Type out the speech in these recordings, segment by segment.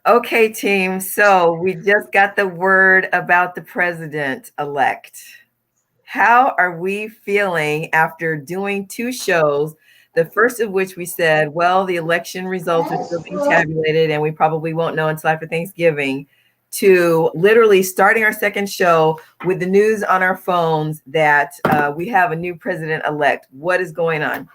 Okay, team. So we just got the word about the president-elect. How are we feeling after doing two shows? The first of which we said, well, the election results are still being tabulated and we probably won't know until after Thanksgiving, to literally starting our second show with the news on our phones that we have a new president-elect. What is going on?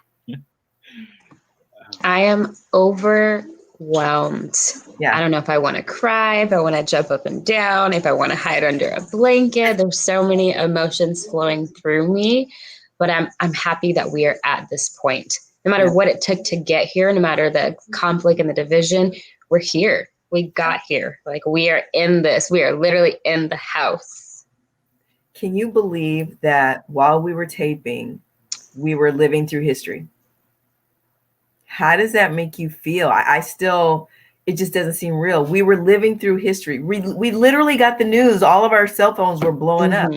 I am overwhelmed. Yeah. I don't know if I want to cry, if I want to jump up and down, if I want to hide under a blanket. There's so many emotions flowing through me, but I'm happy that we are at this point. No matter what it took to get here, no matter the conflict and the division, we're here. We got here. Like, we are in this. We are literally in the house. Can you believe that while we were taping, we were living through history? How does that make you feel? I still, it just doesn't seem real. We were living through history. We literally got the news. All of our cell phones were blowing up.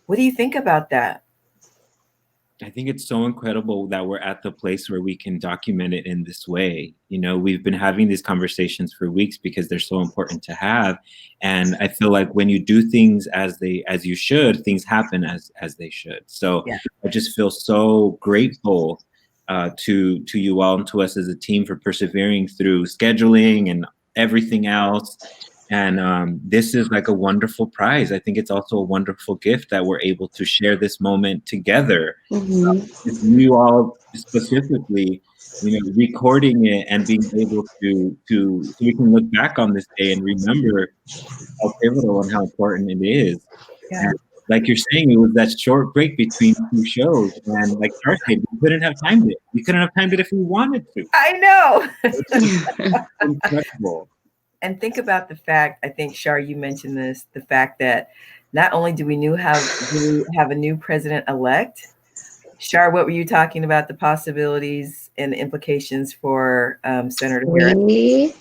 What do you think about that? I think it's so incredible that we're at the place where we can document it in this way. You know, we've been having these conversations for weeks because they're so important to have. And I feel like when you do things as you should, things happen as they should. So I just feel so grateful to you all and to us as a team for persevering through scheduling and everything else. And this is like a wonderful prize. I think it's also a wonderful gift that we're able to share this moment together. You all specifically, recording it and being able to so we can look back on this day and remember how pivotal and how important it is. And like you're saying, it was that short break between two shows, and like Char said, we couldn't have timed it. We couldn't have timed it if we wanted to. I know. It's incredible. And think about the fact, I think, Shar, you mentioned this, the fact that not only do we have a new president-elect, Shar, what were you talking about, the possibilities and the implications for Senator Harris? We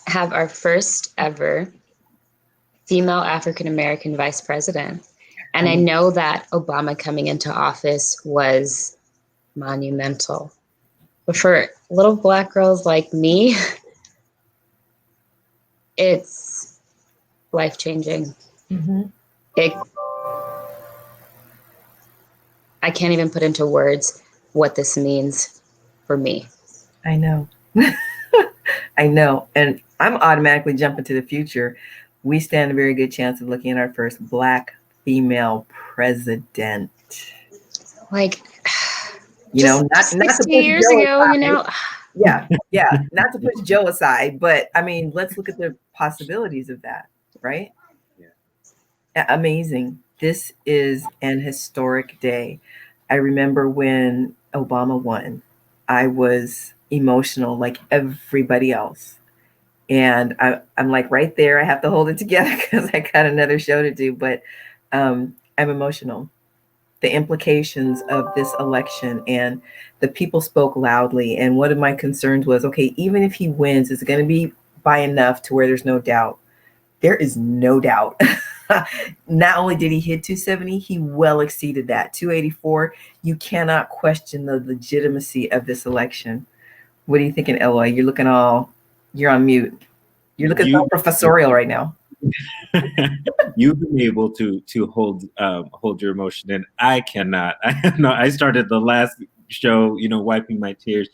have our first ever female African-American vice president. And I know that Obama coming into office was monumental. But for little Black girls like me, it's life-changing. I can't even put into words what this means for me. I know. I know. And I'm automatically jumping to the future. We stand a very good chance of looking at our first Black female president. Like, not 60 years ago, Yeah, not to push Joe aside, but I mean, let's look at the possibilities of that, right? Amazing. This is an historic day. I remember when Obama won, I was emotional like everybody else. And I'm like right there. I have to hold it together because I got another show to do, but I'm emotional. The implications of this election, and the people spoke loudly. And one of my concerns was, okay, even if he wins, is it going to be by enough to where there's no doubt? There is no doubt. Not only did he hit 270, he well exceeded that. 284, you cannot question the legitimacy of this election. What are you thinking, Eloy? You're on mute. You're looking so professorial right now. You've been able to hold your emotion, and I cannot. I started the last show, wiping my tears.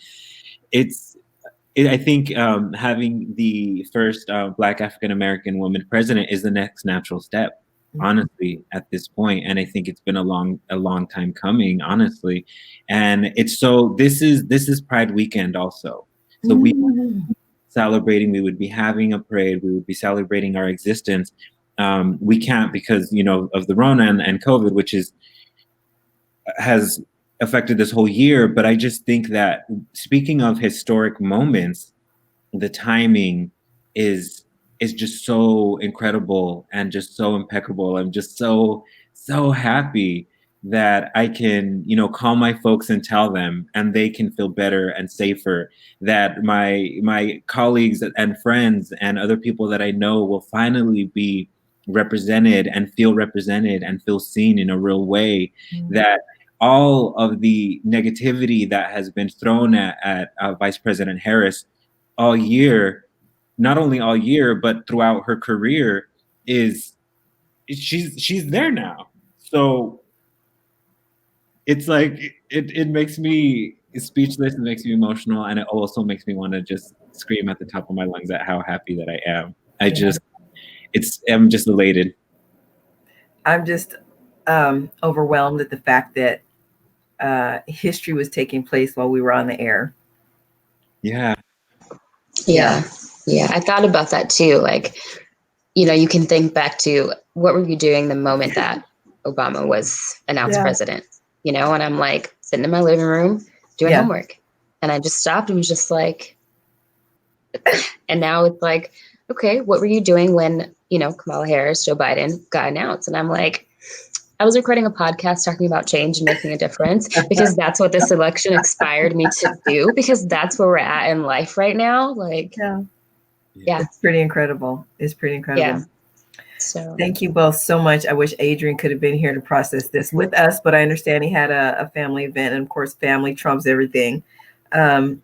I think having the first Black African American woman president is the next natural step, honestly, at this point. And I think it's been a long time coming, honestly. And it's this is Pride weekend also. So we celebrating, we would be having a parade, we would be celebrating our existence. We can't because, of the Rona and COVID, which has affected this whole year. But I just think that, speaking of historic moments, the timing is just so incredible and just so impeccable. I'm just so happy that I can, call my folks and tell them, and they can feel better and safer, that my colleagues and friends and other people that I know will finally be represented and feel seen in a real way. That all of the negativity that has been thrown at Vice President Harris all year not only all year, but throughout her career, is she's there now. So it's like it makes me speechless, it makes me emotional, and it also makes me want to just scream at the top of my lungs at how happy that I am. I'm just elated. I'm just overwhelmed at the fact that history was taking place while we were on the air. Yeah. Yeah. Yeah. I thought about that too. Like, you can think back to what were you doing the moment that Obama was announced president, and I'm like sitting in my living room doing homework. And I just stopped and was just like, and now it's like, okay, what were you doing when, Kamala Harris, Joe Biden got announced? And I'm like, I was recording a podcast talking about change and making a difference because that's what this election inspired me to do, because that's where we're at in life right now. Like, yeah. It's pretty incredible. Yeah. So thank you both so much. I wish Adrian could have been here to process this with us, but I understand he had a family event, and of course, family trumps everything. I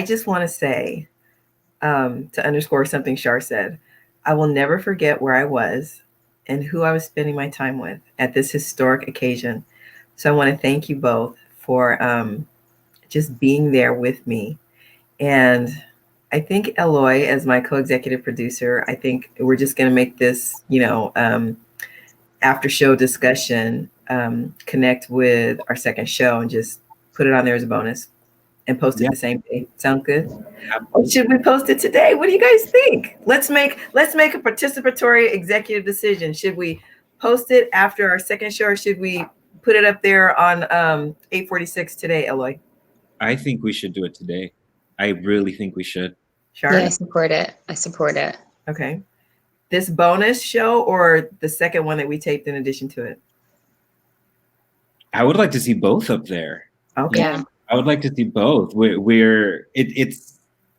just want to say, to underscore something Shar said, I will never forget where I was and who I was spending my time with at this historic occasion. So I want to thank you both for just being there with me. And I think Eloy, as my co-executive producer, I think we're just going to make this, after show discussion, connect with our second show and just put it on there as a bonus and post it the same day. Sound good? Or should we post it today? What do you guys think? Let's make a participatory executive decision. Should we post it after our second show, or should we put it up there on 8:46 today, Eloy? I think we should do it today. I really think we should. Shard? Yeah, I support it. Okay. This bonus show or the second one that we taped in addition to it? I would like to see both up there. Okay. Yeah. I would like to see both.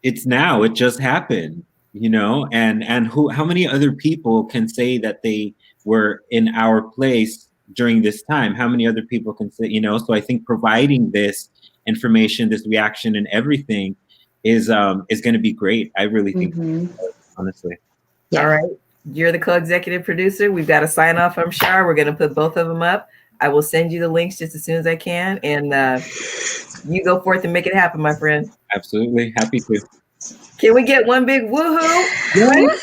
It's now. It just happened, and how many other people can say that they were in our place during this time? How many other people can say, So I think providing this information, this reaction, and everything is going to be great. I really think, honestly. Yeah. All right. You're the co-executive producer. We've got a sign off from Shar. We're going to put both of them up. I will send you the links just as soon as I can, and you go forth and make it happen, my friend. Absolutely. Happy to. Can we get one big woohoo?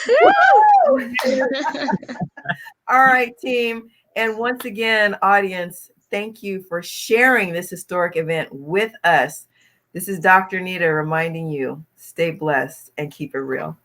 All right, team. And once again, audience, thank you for sharing this historic event with us. This is Dr. Anita reminding you, stay blessed and keep it real.